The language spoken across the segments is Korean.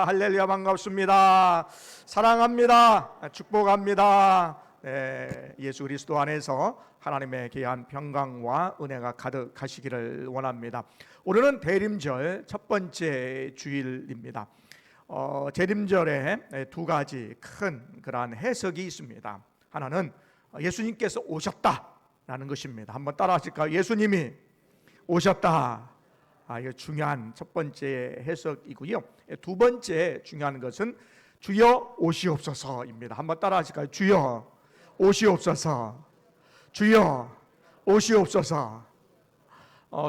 할렐루야, 반갑습니다. 사랑합니다. 축복합니다. 네, 예수 그리스도 안에서 하나님의 귀한 평강과 은혜가 가득하시기를 원합니다. 오늘은 대림절 첫 번째 주일입니다. 대림절에 두 가지 큰 그러한 해석이 있습니다. 하나는 예수님께서 오셨다라는 것입니다. 한번 따라 하실까요? 예수님이 오셨다. 이거 중요한 첫 번째 해석이고요. 두 번째 중요한 것은 주여 오시옵소서입니다. 한번 따라 하실까요? 주여 오시옵소서. 주여 오시옵소서.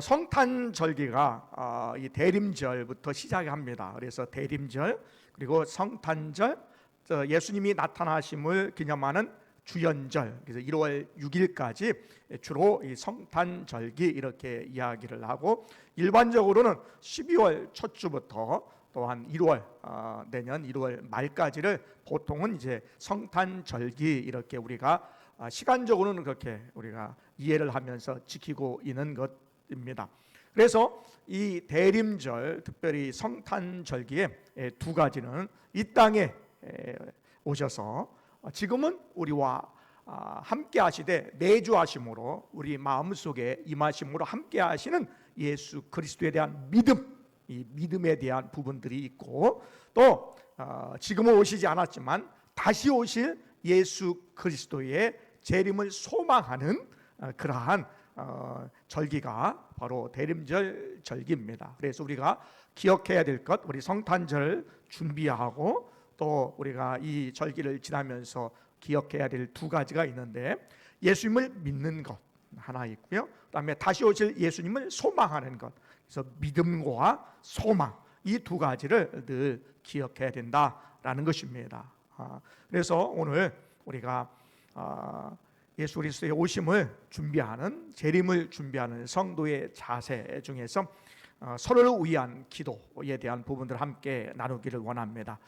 성탄절기가 이 대림절부터 시작합니다. 그래서 대림절 그리고 성탄절, 예수님이 나타나심을 기념하는 주연절, 그래서 1월 6일까지 주로 이 성탄절기 이렇게 이야기를 하고, 일반적으로는 12월 첫 주부터 또한 1월 내년 1월 말까지를 보통은 이제 성탄절기 이렇게 우리가 시간적으로는 그렇게 우리가 이해를 하면서 지키고 있는 것입니다. 그래서 이 대림절, 특별히 성탄절기에 두 가지는 이 땅에 오셔서 지금은 우리와 함께 하시되 내주하심으로 우리 마음속에 임하심으로 함께 하시는 예수 그리스도에 대한 믿음, 이 믿음에 대한 부분들이 있고, 또 지금은 오시지 않았지만 다시 오실 예수 그리스도의 재림을 소망하는 그러한 절기가 바로 대림절 절기입니다. 그래서 우리가 기억해야 될 것, 우리 성탄절 준비하고 또 우리가 이 절기를 지나면서 기억해야 될 두 가지가 있는데, 예수님을 믿는 것 하나 있고요, 그다음에 다시 오실 예수님을 소망하는 것. 그래서 믿음과 소망, 이 두 가지를 늘 기억해야 된다라는 것입니다. 그래서 오늘 우리가 예수 그리스도의 오심을 준비하는, 재림을 준비하는 성도의 자세 중에서 서로를 위한 기도에 대한 부분들을 함께 나누기를 원합니다.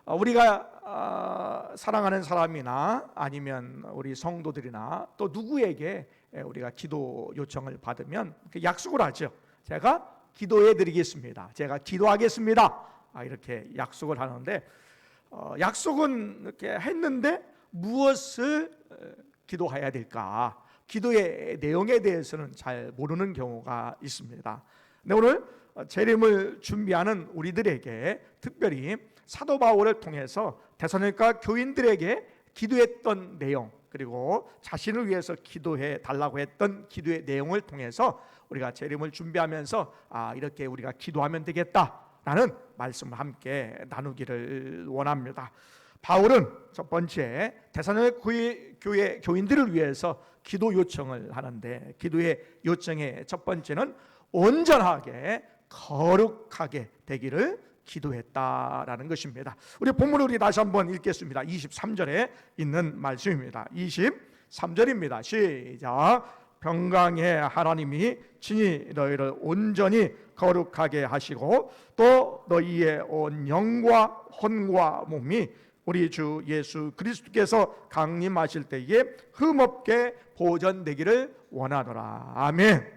우리가 사랑하는 사람이나 아니면 우리 성도들이나 또 누구에게 우리가 기도 요청을 받으면 약속을 하죠. 제가 기도해 드리겠습니다, 제가 기도하겠습니다, 이렇게 약속을 하는데, 약속은 이렇게 했는데 무엇을 기도해야 될까, 기도의 내용에 대해서는 잘 모르는 경우가 있습니다. 근데 오늘 재림을 준비하는 우리들에게 특별히 사도 바울을 통해서 데살로니가 교인들에게 기도했던 내용, 그리고 자신을 위해서 기도해 달라고 했던 기도의 내용을 통해서 우리가 재림을 준비하면서 이렇게 우리가 기도하면 되겠다라는 말씀을 함께 나누기를 원합니다. 바울은 첫 번째 데살로니가 교회 교인들을 위해서 기도 요청을 하는데, 기도의 요청의 첫 번째는 온전하게 거룩하게 되기를 기도했다라는 것입니다. 우리 본문을 우리 다시 한번 읽겠습니다. 23절에 있는 말씀입니다. 23절입니다. 시작. 평강의 하나님이 친히 너희를 온전히 거룩하게 하시고 또 너희의 온 영과 혼과 몸이 우리 주 예수 그리스도께서 강림하실 때에 흠없게 보존되기를 원하노라. 아멘.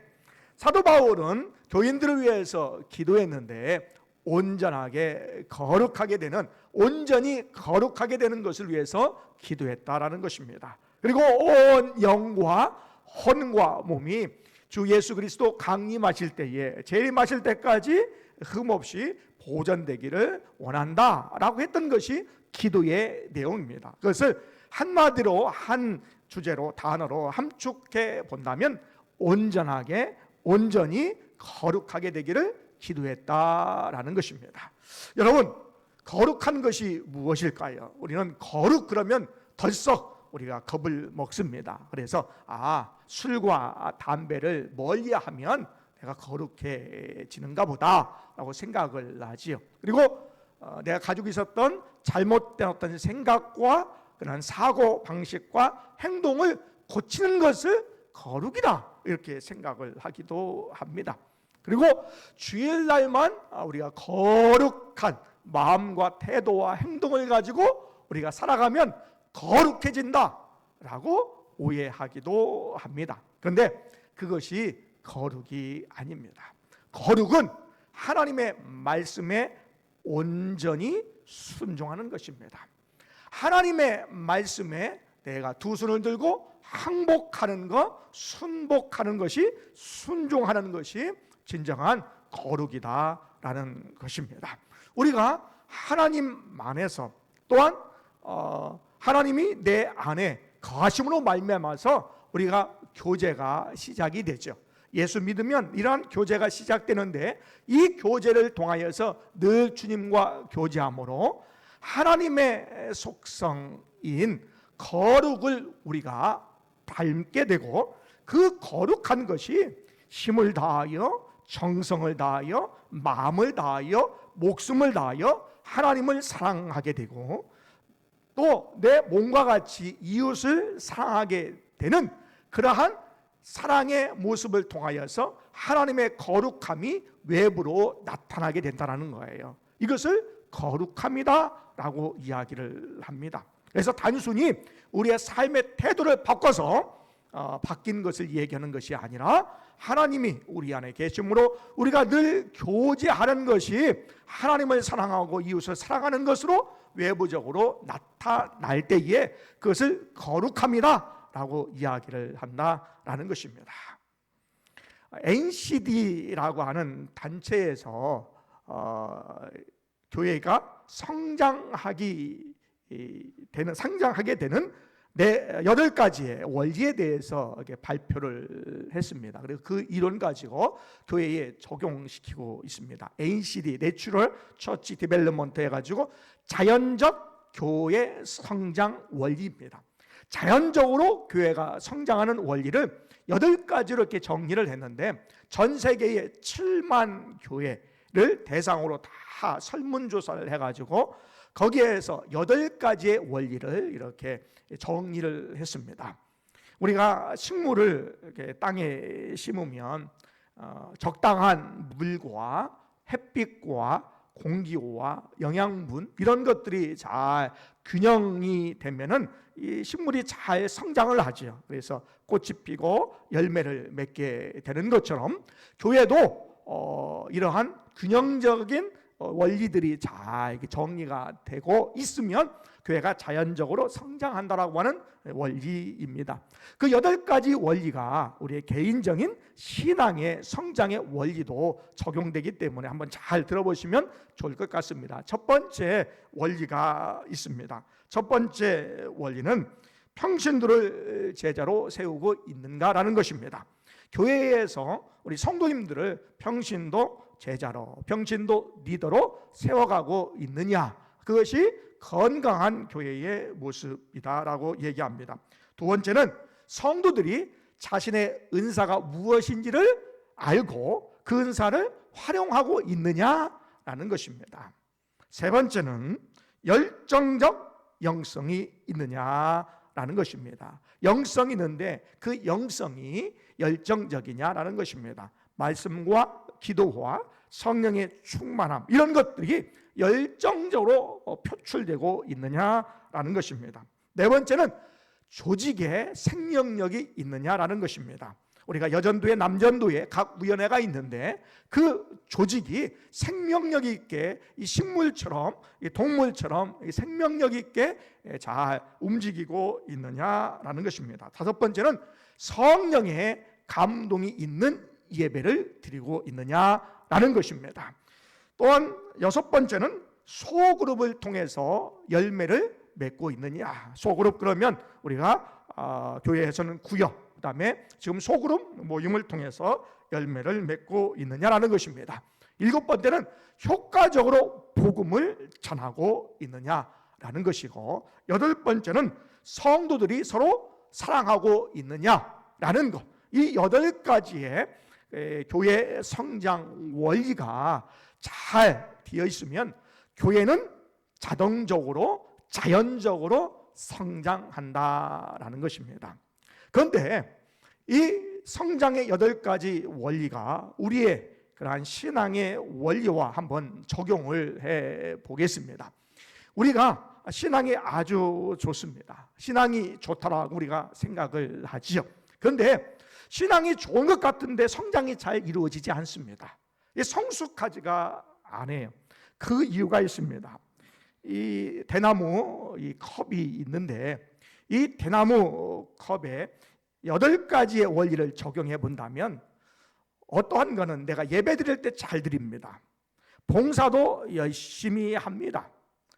사도 바울은 교인들을 위해서 기도했는데, 온전하게 거룩하게 되는, 온전히 거룩하게 되는 것을 위해서 기도했다라는 것입니다. 그리고 온 영과 혼과 몸이 주 예수 그리스도 강림하실 때에, 재림하실 때까지 흠없이 보존되기를 원한다라고 했던 것이 기도의 내용입니다. 그것을 한마디로, 한 주제로, 단어로 함축해 본다면 온전하게, 온전히 거룩하게 되기를 기도했다라는 것입니다. 여러분, 거룩한 것이 무엇일까요? 우리는 거룩 그러면 덜썩 우리가 겁을 먹습니다. 그래서 술과 담배를 멀리하면 내가 거룩해지는가 보다라고 생각을 하지요. 그리고 내가 가지고 있었던 잘못된 어떤 생각과 그런 사고 방식과 행동을 고치는 것을 거룩이다 이렇게 생각을 하기도 합니다. 그리고 주일날만 우리가 거룩한 마음과 태도와 행동을 가지고 우리가 살아가면 거룩해진다라고 오해하기도 합니다. 그런데 그것이 거룩이 아닙니다. 거룩은 하나님의 말씀에 온전히 순종하는 것입니다. 하나님의 말씀에 내가 두 손을 들고 항복하는 것, 순복하는 것이, 순종하는 것이 진정한 거룩이다라는 것입니다. 우리가 하나님 안에서 또한 하나님이 내 안에 거하심으로 말미암아서 우리가 교제가 시작이 되죠. 예수 믿으면 이러한 교제가 시작되는데, 이 교제를 통하여서 늘 주님과 교제함으로 하나님의 속성인 거룩을 우리가 닮게 되고, 그 거룩한 것이 힘을 다하여, 정성을 다하여, 마음을 다하여, 목숨을 다하여 하나님을 사랑하게 되고, 또 내 몸과 같이 이웃을 사랑하게 되는 그러한 사랑의 모습을 통하여서 하나님의 거룩함이 외부로 나타나게 된다는 거예요. 이것을 거룩함이다라고 이야기를 합니다. 그래서 단순히 우리의 삶의 태도를 바꿔서 바뀐 것을 얘기하는 것이 아니라, 하나님이 우리 안에 계심으로 우리가 늘 교제하는 것이 하나님을 사랑하고 이웃을 사랑하는 것으로 외부적으로 나타날 때에 그것을 거룩함이다 라고 이야기를 한다라는 것입니다. NCD라고 하는 단체에서 교회가 성장하게 되는 네 8가지의 원리에 대해서 발표를 했습니다. 그리고 그 이론 가지고 교회에 적용시키고 있습니다. NCD, 내추럴 처치 디벨롭먼트 해가지고 자연적 교회 성장 원리입니다. 자연적으로 교회가 성장하는 원리를 8가지로 이렇게 정리를 했는데, 전 세계의 7만 교회를 대상으로 다 설문조사를 해가지고 거기에서 8가지의 원리를 이렇게 정리를 했습니다. 우리가 식물을 이렇게 땅에 심으면 적당한 물과 햇빛과 공기와 영양분, 이런 것들이 잘 균형이 되면은 이 식물이 잘 성장을 하죠. 그래서 꽃이 피고 열매를 맺게 되는 것처럼 교회도 이러한 균형적인 원리들이 잘 정리가 되고 있으면 교회가 자연적으로 성장한다라고 하는 원리입니다. 그 8가지 원리가 우리의 개인적인 신앙의 성장의 원리도 적용되기 때문에 한번 잘 들어보시면 좋을 것 같습니다. 첫 번째 원리가 있습니다. 첫 번째 원리는 평신도를 제자로 세우고 있는가라는 것입니다. 교회에서 우리 성도님들을 평신도 제자로, 평신도 리더로 세워가고 있느냐, 그것이 건강한 교회의 모습이다라고 얘기합니다. 두 번째는 성도들이 자신의 은사가 무엇인지를 알고 그 은사를 활용하고 있느냐라는 것입니다. 세 번째는 열정적 영성이 있느냐라는 것입니다. 영성이 있는데 그 영성이 열정적이냐라는 것입니다. 말씀과 기도와 성령의 충만함, 이런 것들이 열정적으로 표출되고 있느냐라는 것입니다. 네 번째는 조직에 생명력이 있느냐라는 것입니다. 우리가 여전도회, 남전도회 각 위원회가 있는데 그 조직이 생명력 있게, 이 식물처럼, 이 동물처럼 이 생명력 있게 잘 움직이고 있느냐라는 것입니다. 다섯 번째는 성령의 감동이 있는 예배를 드리고 있느냐라는 것입니다. 또한 여섯 번째는 소그룹을 통해서 열매를 맺고 있느냐. 소그룹, 그러면 우리가 교회에서는 구역, 그 다음에 지금 소그룹 모임을 통해서 열매를 맺고 있느냐라는 것입니다. 일곱 번째는 효과적으로 복음을 전하고 있느냐라는 것이고, 여덟 번째는 성도들이 서로 사랑하고 있느냐라는 것. 이 8가지의 교회 성장 원리가 잘 되어 있으면 교회는 자동적으로, 자연적으로 성장한다라는 것입니다. 그런데 이 성장의 8가지 원리가 우리의 그러한 신앙의 원리와 한번 적용을 해 보겠습니다. 우리가 신앙이 아주 좋습니다. 신앙이 좋다라고 우리가 생각을 하지요. 그런데 신앙이 좋은 것 같은데 성장이 잘 이루어지지 않습니다. 성숙하지가 않아요. 그 이유가 있습니다. 이 대나무 이 컵이 있는데 이 대나무 컵에 8가지의 원리를 적용해 본다면 어떠한 거는 내가 예배 드릴 때 잘 드립니다. 봉사도 열심히 합니다.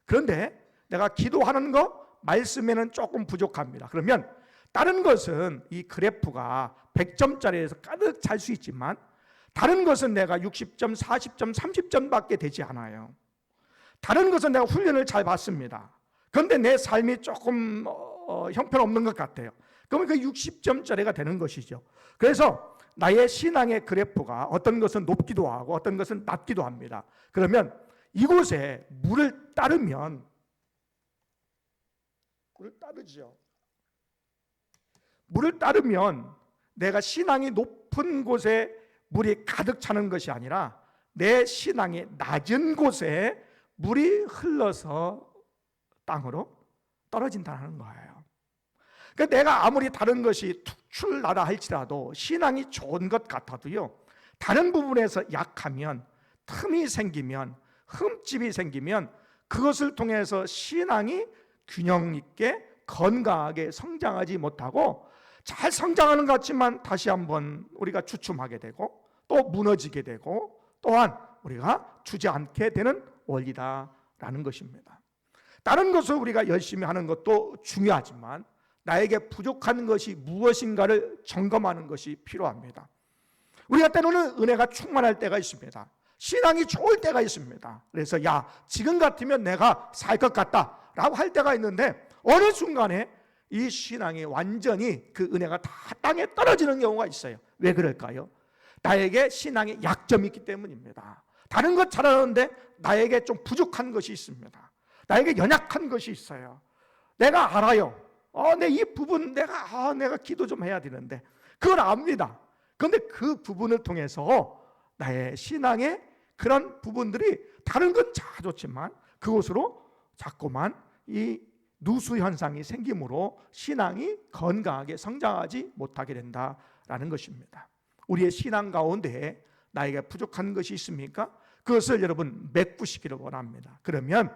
그런데 내가 기도하는 거 말씀에는 조금 부족합니다. 그러면 다른 것은 이 그래프가 100점짜리에서 가득 찰 수 있지만 다른 것은 내가 60점, 40점, 30점밖에 되지 않아요. 다른 것은 내가 훈련을 잘 받습니다. 그런데 내 삶이 조금 형편없는 것 같아요. 그러면 그 60점짜리가 되는 것이죠. 그래서 나의 신앙의 그래프가 어떤 것은 높기도 하고 어떤 것은 낮기도 합니다. 그러면 이곳에 물을 따르면 물을 따르면 내가 신앙이 높은 곳에 물이 가득 차는 것이 아니라 내 신앙이 낮은 곳에 물이 흘러서 땅으로 떨어진다는 거예요. 그러니까 내가 아무리 다른 것이 특출나다 할지라도 신앙이 좋은 것 같아도요, 다른 부분에서 약하면, 틈이 생기면, 흠집이 생기면 그것을 통해서 신앙이 균형 있게 건강하게 성장하지 못하고 잘 성장하는 것 같지만 다시 한번 우리가 주춤하게 되고 또 무너지게 되고 또한 우리가 주저앉게 되는 원리다라는 것입니다. 다른 것을 우리가 열심히 하는 것도 중요하지만 나에게 부족한 것이 무엇인가를 점검하는 것이 필요합니다. 우리가 때로는 은혜가 충만할 때가 있습니다. 신앙이 좋을 때가 있습니다. 그래서 지금 같으면 내가 살 것 같다 라고 할 때가 있는데 어느 순간에 이 신앙이 완전히 그 은혜가 다 땅에 떨어지는 경우가 있어요. 왜 그럴까요? 나에게 신앙에 약점이 있기 때문입니다. 다른 것 잘하는데 나에게 좀 부족한 것이 있습니다. 나에게 연약한 것이 있어요. 내가 알아요. 이 부분 내가 기도 좀 해야 되는데 그걸 압니다. 그런데 그 부분을 통해서 나의 신앙의 그런 부분들이 다른 건 다 좋지만 그곳으로 자꾸만 이 누수 현상이 생기므로 신앙이 건강하게 성장하지 못하게 된다라는 것입니다. 우리의 신앙 가운데 나에게 부족한 것이 있습니까? 그것을 여러분 메꾸시기를 원합니다. 그러면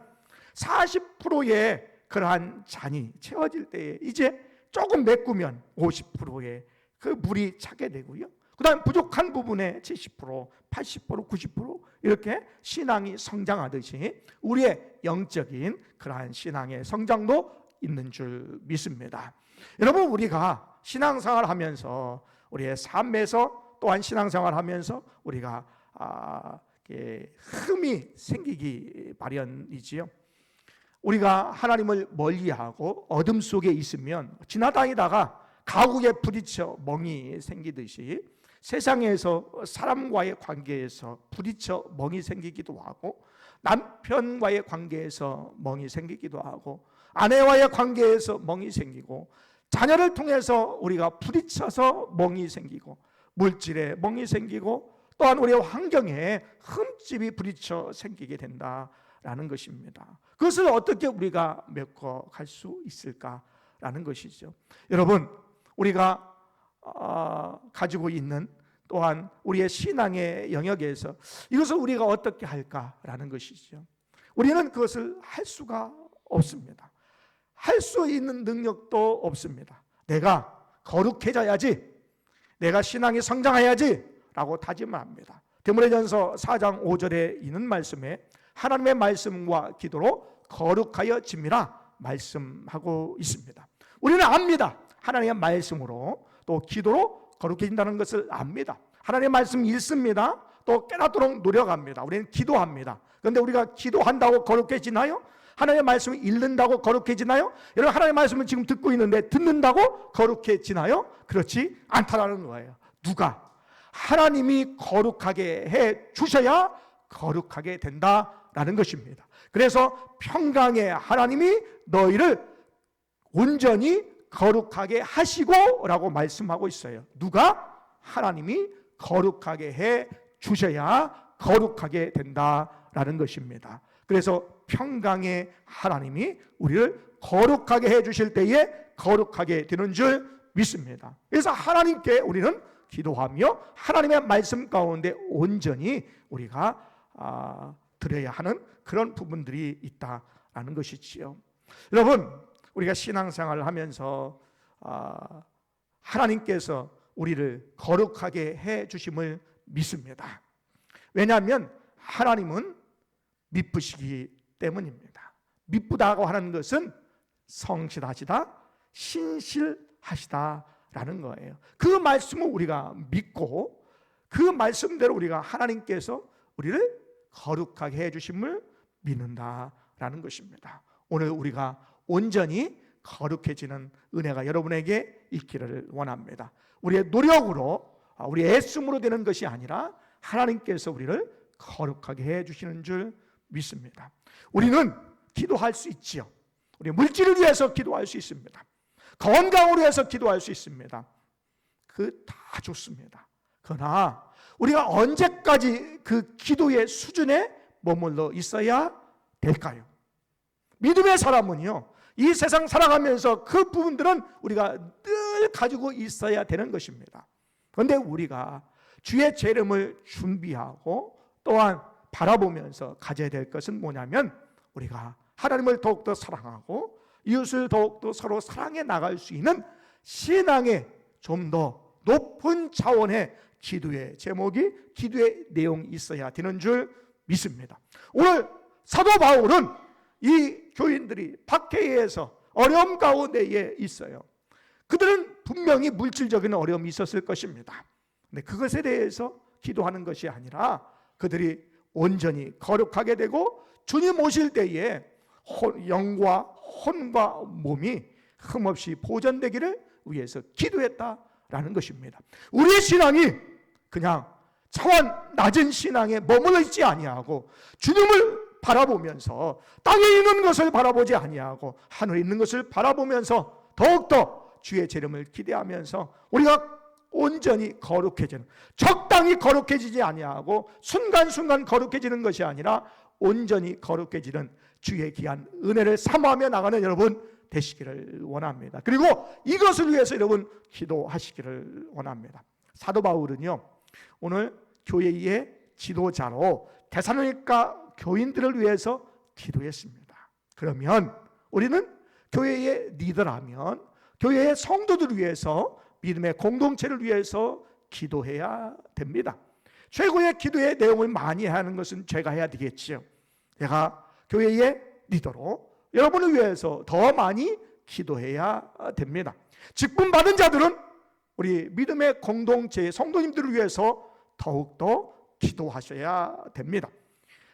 40%의 그러한 잔이 채워질 때에 이제 조금 메꾸면 50%의 그 물이 차게 되고요. 그 다음 부족한 부분에 70%, 80%, 90% 이렇게 신앙이 성장하듯이 우리의 영적인 그러한 신앙의 성장도 있는 줄 믿습니다. 여러분, 우리가 신앙생활 하면서 우리의 삶에서 또한 신앙생활 하면서 우리가 흠이 생기기 마련이지요. 우리가 하나님을 멀리하고 어둠 속에 있으면 지나다니다가 가옥에 부딪혀 멍이 생기듯이 세상에서 사람과의 관계에서 부딪혀 멍이 생기기도 하고 남편과의 관계에서 멍이 생기기도 하고 아내와의 관계에서 멍이 생기고 자녀를 통해서 우리가 부딪혀서 멍이 생기고 물질에 멍이 생기고 또한 우리의 환경에 흠집이 부딪혀 생기게 된다라는 것입니다. 그것을 어떻게 우리가 메꿔갈 수 있을까라는 것이죠. 여러분, 우리가 가지고 있는 또한 우리의 신앙의 영역에서 이것을 우리가 어떻게 할까라는 것이죠. 우리는 그것을 할 수가 없습니다. 할 수 있는 능력도 없습니다. 내가 거룩해져야지, 내가 신앙이 성장해야지 라고 다짐합니다. 디모데전서 4장 5절에 있는 말씀에 하나님의 말씀과 기도로 거룩하여짐이라 말씀하고 있습니다. 우리는 압니다. 하나님의 말씀으로 또 기도로 거룩해진다는 것을 압니다. 하나님의 말씀 읽습니다. 또 깨닫도록 노력합니다. 우리는 기도합니다. 그런데 우리가 기도한다고 거룩해지나요? 하나님의 말씀을 읽는다고 거룩해지나요? 여러분, 하나님의 말씀을 지금 듣고 있는데 듣는다고 거룩해지나요? 그렇지 않다라는 거예요. 누가? 하나님이 거룩하게 해 주셔야 거룩하게 된다라는 것입니다. 그래서 평강의 하나님이 너희를 온전히 거룩하게 하시고 라고 말씀하고 있어요. 누가? 하나님이 거룩하게 해 주셔야 거룩하게 된다라는 것입니다. 그래서 평강의 하나님이 우리를 거룩하게 해 주실 때에 거룩하게 되는 줄 믿습니다. 그래서 하나님께 우리는 기도하며 하나님의 말씀 가운데 온전히 우리가 드려야 하는 그런 부분들이 있다라는 것이지요. 여러분, 우리가 신앙생활을 하면서 하나님께서 우리를 거룩하게 해 주심을 믿습니다. 왜냐하면 하나님은 미쁘시기 때문입니다. 미쁘다고 하는 것은 성실하시다, 신실하시다라는 거예요. 그 말씀을 우리가 믿고 그 말씀대로 우리가 하나님께서 우리를 거룩하게 해 주심을 믿는다라는 것입니다. 오늘 우리가 온전히 거룩해지는 은혜가 여러분에게 있기를 원합니다. 우리의 노력으로, 우리의 애씀으로 되는 것이 아니라 하나님께서 우리를 거룩하게 해 주시는 줄 믿습니다. 우리는 기도할 수 있지요. 우리 물질을 위해서 기도할 수 있습니다. 건강을 위해서 기도할 수 있습니다. 그 다 좋습니다. 그러나 우리가 언제까지 그 기도의 수준에 머물러 있어야 될까요? 믿음의 사람은요, 이 세상 살아가면서 그 부분들은 우리가 늘 가지고 있어야 되는 것입니다. 그런데 우리가 주의 재림을 준비하고 또한 바라보면서 가져야 될 것은 뭐냐면, 우리가 하나님을 더욱더 사랑하고 이웃을 더욱더 서로 사랑해 나갈 수 있는 신앙의 좀 더 높은 차원의 기도의 제목이, 기도의 내용이 있어야 되는 줄 믿습니다. 오늘 사도 바울은 이 교인들이 박해에서 어려움 가운데에 있어요. 그들은 분명히 물질적인 어려움이 있었을 것입니다. 근데 그것에 대해서 기도하는 것이 아니라 그들이 온전히 거룩하게 되고 주님 오실 때에 영과 혼과 몸이 흠없이 보존되기를 위해서 기도했다라는 것입니다. 우리의 신앙이 그냥 차원 낮은 신앙에 머물러 있지 아니하고 주님을 바라보면서 땅에 있는 것을 바라보지 아니하고 하늘에 있는 것을 바라보면서 더욱더 주의 재림을 기대하면서 우리가 온전히 거룩해지는, 적당히 거룩해지지 아니하고 순간순간 거룩해지는 것이 아니라 온전히 거룩해지는 주의 귀한 은혜를 사모하며 나가는 여러분 되시기를 원합니다. 그리고 이것을 위해서 여러분 기도하시기를 원합니다. 사도 바울은요, 오늘 교회의 지도자로 데살로니가 교인들을 위해서 기도했습니다. 그러면 우리는 교회의 리더라면 교회의 성도들을 위해서, 믿음의 공동체를 위해서 기도해야 됩니다. 최고의 기도의 내용을 많이 하는 것은 제가 해야 되겠지요. 제가 교회의 리더로 여러분을 위해서 더 많이 기도해야 됩니다. 직분 받은 자들은 우리 믿음의 공동체의 성도님들을 위해서 더욱더 기도하셔야 됩니다.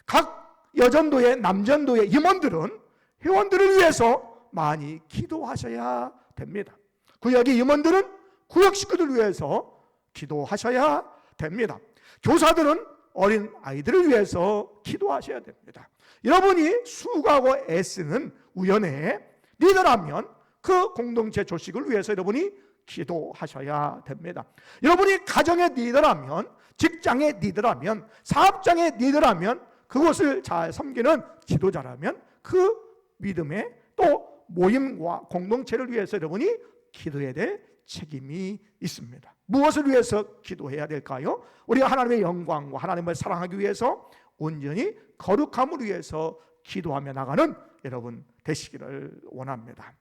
각 여전도의, 남전도의 임원들은 회원들을 위해서 많이 기도하셔야 됩니다. 구역의 임원들은 구역 식구들을 위해서 기도하셔야 됩니다. 교사들은 어린 아이들을 위해서 기도하셔야 됩니다. 여러분이 수고하고 애쓰는 우연의 리더라면 그 공동체 조직을 위해서 여러분이 기도하셔야 됩니다. 여러분이 가정의 리더라면, 직장의 리더라면, 사업장의 리더라면, 그것을 잘 섬기는 지도자라면 그 믿음의 또 모임과 공동체를 위해서 여러분이 기도해야 될 책임이 있습니다. 무엇을 위해서 기도해야 될까요? 우리가 하나님의 영광과 하나님을 사랑하기 위해서 온전히 거룩함을 위해서 기도하며 나가는 여러분 되시기를 원합니다.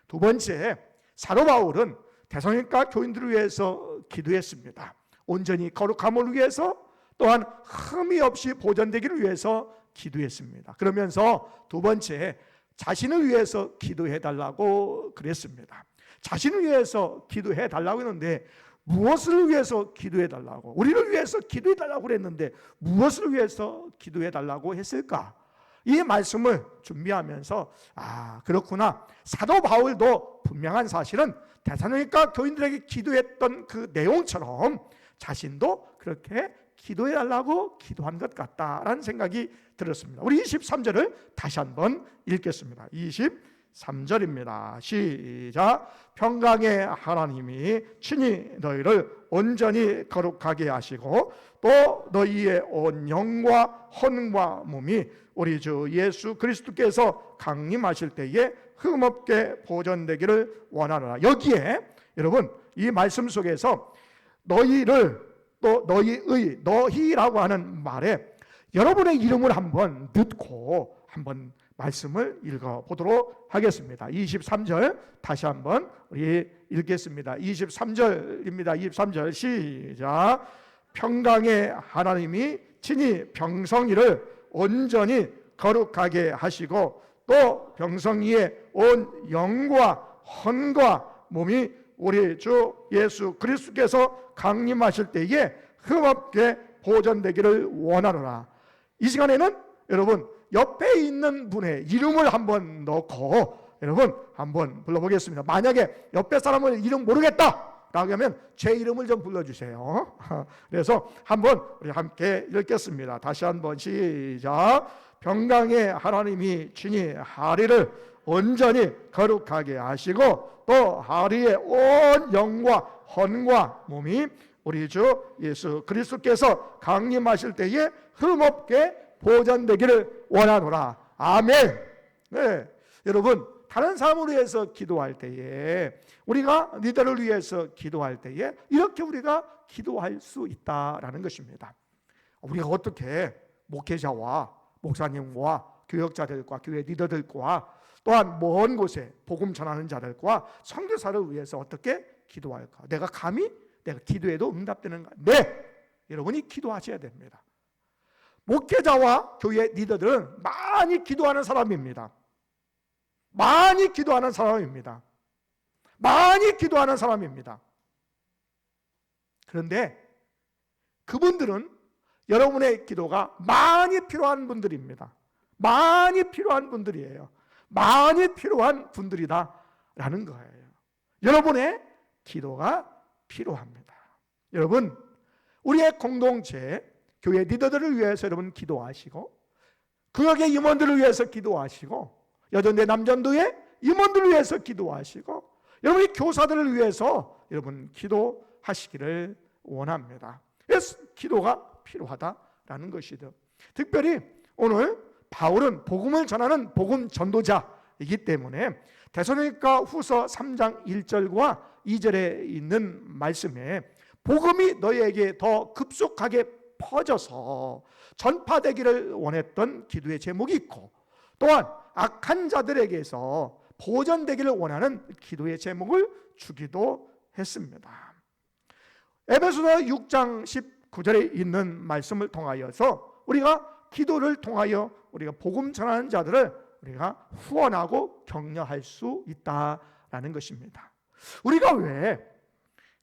두 번째, 사도 바울은 데살로니가 교인들을 위해서 기도했습니다. 온전히 거룩함을 위해서 또한 흠이 없이 보존되기를 위해서 기도했습니다. 그러면서 두 번째, 자신을 위해서 기도해 달라고 그랬습니다. 자신을 위해서 기도해 달라고 했는데 무엇을 위해서 기도해 달라고, 우리를 위해서 기도해 달라고 그랬는데 무엇을 위해서 기도해 달라고 했을까? 이 말씀을 준비하면서 그렇구나, 사도 바울도 분명한 사실은 데살로니가 교인들에게 기도했던 그 내용처럼 자신도 그렇게 기도해 달라고 기도한 것 같다라는 생각이 들었습니다. 우리 23절을 다시 한번 읽겠습니다. 23절입니다. 시작. 평강의 하나님이 친히 너희를 온전히 거룩하게 하시고 또 너희의 온 영과 혼과 몸이 우리 주 예수 그리스도께서 강림하실 때에 흠없게 보존되기를 원하노라. 여기에 여러분 이 말씀 속에서 너희를 또 너희의, 너희라고 하는 말에 여러분의 이름을 한번 넣고 한번 말씀을 읽어보도록 하겠습니다. 23절 다시 한번 우리 읽겠습니다. 23절입니다. 23절 시작. 평강의 하나님이 친히 병성이를 온전히 거룩하게 하시고 또 병성이의 온 영과 혼과 몸이 우리 주 예수 그리스도께서 강림하실 때에 흠없게 보존되기를 원하노라. 이 시간에는 여러분 옆에 있는 분의 이름을 한번 넣고 여러분 한번 불러보겠습니다. 만약에 옆에 사람을 이름 모르겠다 라고 하면 제 이름을 좀 불러주세요. 그래서 한번 우리 함께 읽겠습니다. 다시 한번 시작. 평강의 하나님이 친히 하리를 온전히 거룩하게 하시고 또 하리의 온 영과 혼과 몸이 우리 주 예수 그리스도께서 강림하실 때에 흠없게 보존되기를 원하노라. 아멘. 네. 여러분 다른 사람을 위해서 기도할 때에 우리가 니들을 위해서 기도할 때에 이렇게 우리가 기도할 수 있다라는 것입니다. 우리가 어떻게 목회자와 목사님과 교역자들과 교회 리더들과 또한 먼 곳에 복음 전하는 자들과 선교사를 위해서 어떻게 기도할까? 내가 감히 내가 기도해도 응답되는가? 네! 여러분이 기도하셔야 됩니다. 목회자와 교회 리더들은 많이 기도하는 사람입니다. 많이 기도하는 사람입니다. 많이 기도하는 사람입니다. 그런데 그분들은 여러분의 기도가 많이 필요한 분들입니다. 많이 필요한 분들이에요. 많이 필요한 분들이다라는 거예요. 여러분의 기도가 필요합니다. 여러분, 우리의 공동체, 교회 리더들을 위해서 여러분 기도하시고 구역의 임원들을 위해서 기도하시고 여전대 남전도의 임원들을 위해서 기도하시고 여러분이 교사들을 위해서 여러분 기도하시기를 원합니다. 그래서 기도가 필요하다라는 것이죠. 특별히 오늘 바울은 복음을 전하는 복음 전도자이기 때문에 데살로니가 후서 3장 1절과 2절에 있는 말씀에 복음이 너희에게 더 급속하게 퍼져서 전파되기를 원했던 기도의 제목이 있고 또한 악한 자들에게서 보존되기를 원하는 기도의 제목을 주기도 했습니다. 에베소서 6장 19절에 있는 말씀을 통하여서 우리가 기도를 통하여 우리가 복음 전하는 자들을 우리가 후원하고 격려할 수 있다라는 것입니다. 우리가 왜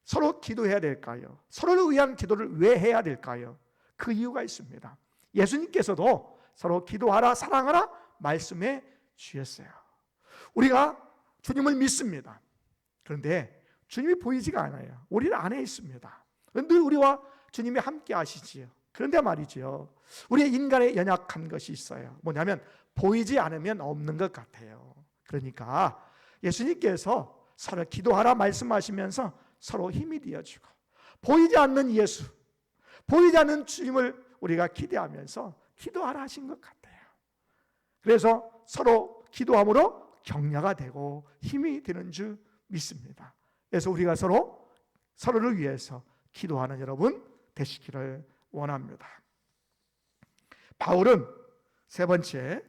서로 기도해야 될까요? 서로를 위한 기도를 왜 해야 될까요? 그 이유가 있습니다. 예수님께서도 서로 기도하라 사랑하라 말씀해 주셨어요. 우리가 주님을 믿습니다. 그런데 주님이 보이지가 않아요. 우리는 안에 있습니다. 늘 우리와 주님이 함께 하시지요. 그런데 말이죠, 우리의 인간의 연약한 것이 있어요. 뭐냐면 보이지 않으면 없는 것 같아요. 그러니까 예수님께서 서로 기도하라 말씀하시면서 서로 힘이 되어주고 보이지 않는 예수, 보이지 않는 주님을 우리가 기대하면서 기도하라 하신 것 같아요. 그래서 서로 기도함으로 격려가 되고 힘이 되는 줄 믿습니다. 그래서 우리가 서로를 위해서 기도하는 여러분 되시기를 원합니다. 바울은 세 번째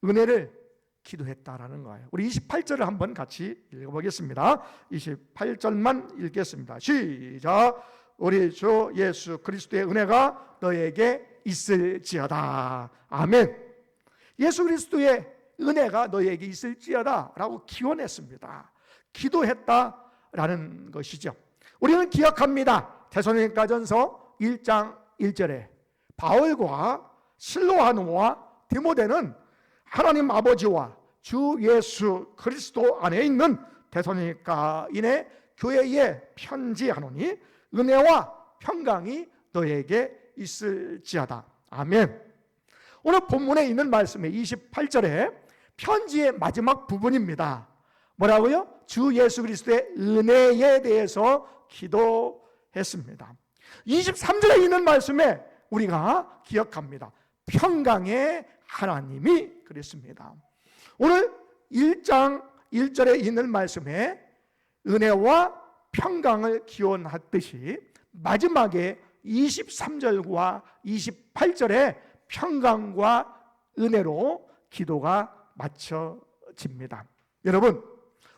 은혜를 기도했다라는 거예요. 우리 28절을 한번 같이 읽어보겠습니다. 28절만 읽겠습니다. 시작. 우리 주 예수 그리스도의 은혜가 너에게 있을지어다. 아멘. 예수 그리스도의 은혜가 너에게 있을지어다 라고 기원했습니다. 기도했다라는 것이죠. 우리는 기억합니다. 데살로니가전서 1장 1절에 바울과 실로아노와 디모데는 하나님 아버지와 주 예수 그리스도 안에 있는 데살로니가인의 교회에 편지하노니 은혜와 평강이 너에게 있을지어다. 아멘. 오늘 본문에 있는 말씀의 28절에 편지의 마지막 부분입니다. 뭐라고요? 주 예수 그리스도의 은혜에 대해서 기도했습니다. 23절에 있는 말씀에 우리가 기억합니다. 평강의 하나님이 그랬습니다. 오늘 1장 1절에 있는 말씀에 은혜와 평강을 기원했듯이 마지막에 23절과 28절에 평강과 은혜로 기도가 맞춰집니다. 여러분,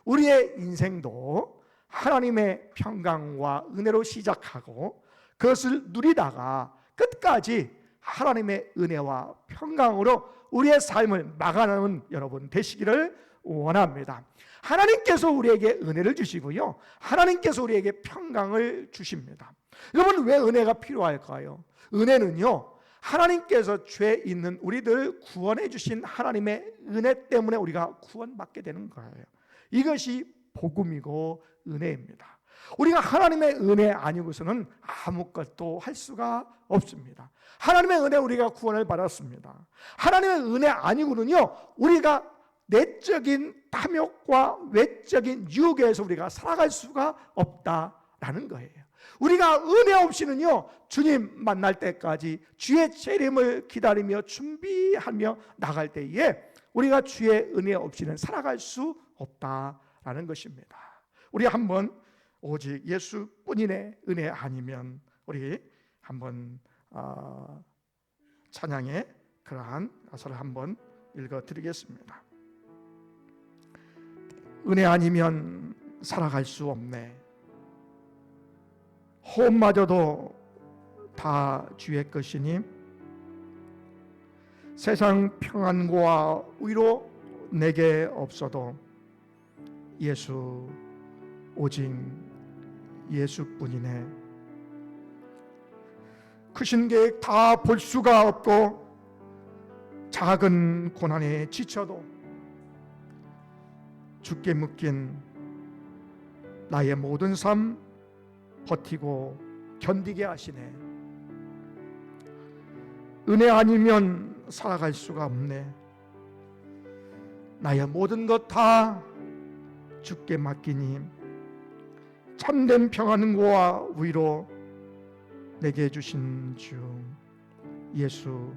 우리의 인생도 하나님의 평강과 은혜로 시작하고 그것을 누리다가 끝까지 하나님의 은혜와 평강으로 우리의 삶을 막아내는 여러분 되시기를 원합니다. 하나님께서 우리에게 은혜를 주시고요, 하나님께서 우리에게 평강을 주십니다. 여러분, 왜 은혜가 필요할까요? 은혜는요, 하나님께서 죄 있는 우리들을 구원해 주신 하나님의 은혜 때문에 우리가 구원받게 되는 거예요. 이것이 복음이고 은혜입니다. 우리가 하나님의 은혜 아니고서는 아무것도 할 수가 없습니다. 하나님의 은혜 우리가 구원을 받았습니다. 하나님의 은혜 아니고는요, 우리가 내적인 탐욕과 외적인 유혹에서 우리가 살아갈 수가 없다라는 거예요. 우리가 은혜 없이는요, 주님 만날 때까지 주의 재림을 기다리며 준비하며 나갈 때에 우리가 주의 은혜 없이는 살아갈 수 없다라는 것입니다. 우리 한번 오직 예수뿐인의 은혜 아니면 우리 한번 찬양의 그러한 가사를 한번 읽어드리겠습니다. 은혜 아니면 살아갈 수 없네. 호흡마저도 다 주의 것이니 세상 평안과 위로 내게 없어도 예수, 오직 예수뿐이네. 크신 계획 다 볼 수가 없고 작은 고난에 지쳐도 주께 묶인 나의 모든 삶 버티고 견디게 하시네. 은혜 아니면 살아갈 수가 없네. 나의 모든 것 다 주께 맡기니 참된 평안과 위로 내게 주신 주 예수,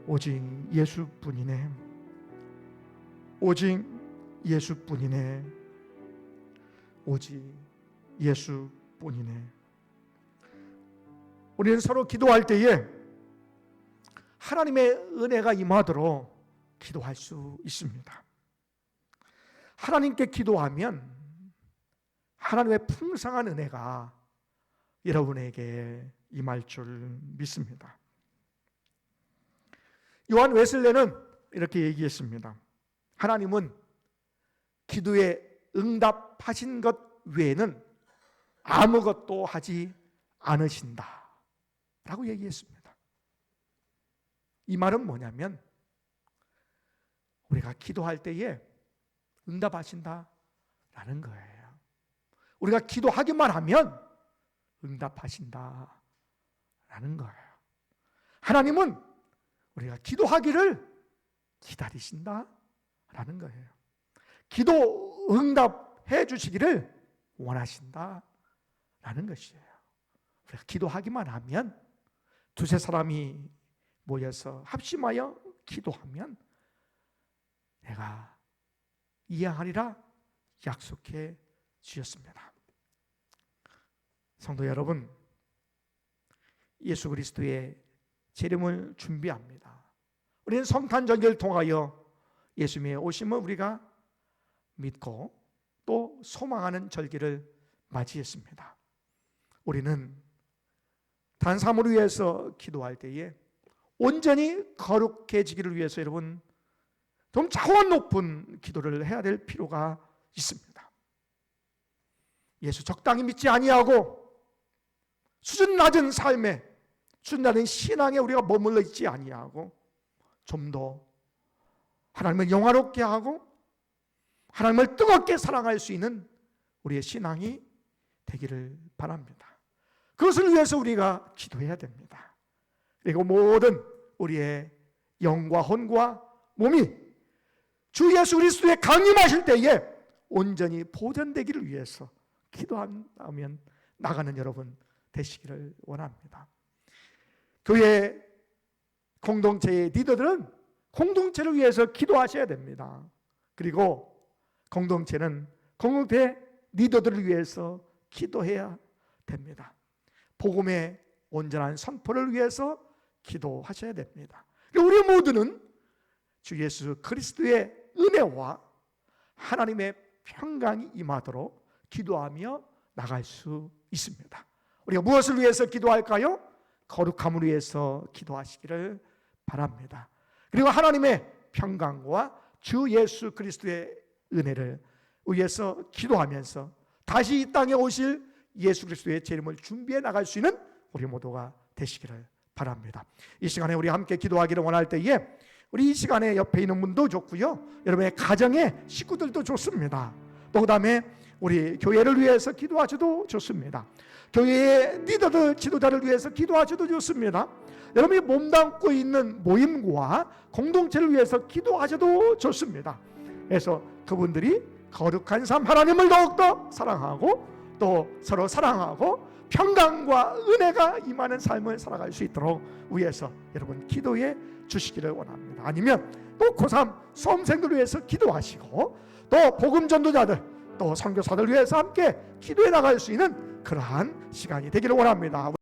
오직 예수뿐이네. 오직 예수뿐이네. 오직 예수뿐이네. 우리는 서로 기도할 때에 하나님의 은혜가 임하도록 기도할 수 있습니다. 하나님께 기도하면 하나님의 풍성한 은혜가 여러분에게 임할 줄 믿습니다. 요한 웨슬레는 이렇게 얘기했습니다. 하나님은 기도에 응답하신 것 외에는 아무것도 하지 않으신다 라고 얘기했습니다. 이 말은 뭐냐면 우리가 기도할 때에 응답하신다 라는 거예요. 우리가 기도하기만 하면 응답하신다 라는 거예요. 하나님은 우리가 기도하기를 기다리신다 라는 거예요. 기도 응답해 주시기를 원하신다 라는 것이에요. 우리가 기도하기만 하면, 두세 사람이 모여서 합심하여 기도하면 내가 이행하리라 약속해 주셨습니다. 성도 여러분, 예수 그리스도의 재림을 준비합니다. 우리는 성탄절기를 통하여 예수님의 오심을 우리가 믿고 또 소망하는 절기를 맞이했습니다. 우리는 단사모를 위해서 기도할 때에 온전히 거룩해지기를 위해서 여러분 좀 차원 높은 기도를 해야 될 필요가 있습니다. 예수 적당히 믿지 아니하고 수준 낮은 삶에, 수준 낮은 신앙에 우리가 머물러 있지 아니하고 좀 더 하나님을 영화롭게 하고 하나님을 뜨겁게 사랑할 수 있는 우리의 신앙이 되기를 바랍니다. 그것을 위해서 우리가 기도해야 됩니다. 그리고 모든 우리의 영과 혼과 몸이 주 예수 그리스도의 강림하실 때에 온전히 보존되기를 위해서 기도한다면 나가는 여러분 되시기를 원합니다. 교회 공동체의 리더들은 공동체를 위해서 기도하셔야 됩니다. 그리고 공동체는 공동체 리더들을 위해서 기도해야 됩니다. 복음의 온전한 선포를 위해서 기도하셔야 됩니다. 우리 모두는 주 예수 그리스도의 은혜와 하나님의 평강이 임하도록 기도하며 나갈 수 있습니다. 우리가 무엇을 위해서 기도할까요? 거룩함을 위해서 기도하시기를 바랍니다. 그리고 하나님의 평강과 주 예수 그리스도의 은혜를 위해서 기도하면서 다시 이 땅에 오실 예수 그리스도의 재림을 준비해 나갈 수 있는 우리 모두가 되시기를 바랍니다. 이 시간에 우리 함께 기도하기를 원할 때에 우리 이 시간에 옆에 있는 분도 좋고요, 여러분의 가정의 식구들도 좋습니다. 또 그다음에 우리 교회를 위해서 기도하셔도 좋습니다. 교회의 리더들, 지도자를 위해서 기도하셔도 좋습니다. 여러분이 몸담고 있는 모임과 공동체를 위해서 기도하셔도 좋습니다. 그래서 그분들이 거룩한 삶, 하나님을 더욱더 사랑하고 또 서로 사랑하고 평강과 은혜가 임하는 삶을 살아갈 수 있도록 위해서 여러분 기도해 주시기를 원합니다. 아니면 또 고3 수험생들 위해서 기도하시고 또 복음 전도자들 또 선교사들 위해서 함께 기도해 나갈 수 있는 그러한 시간이 되기를 원합니다.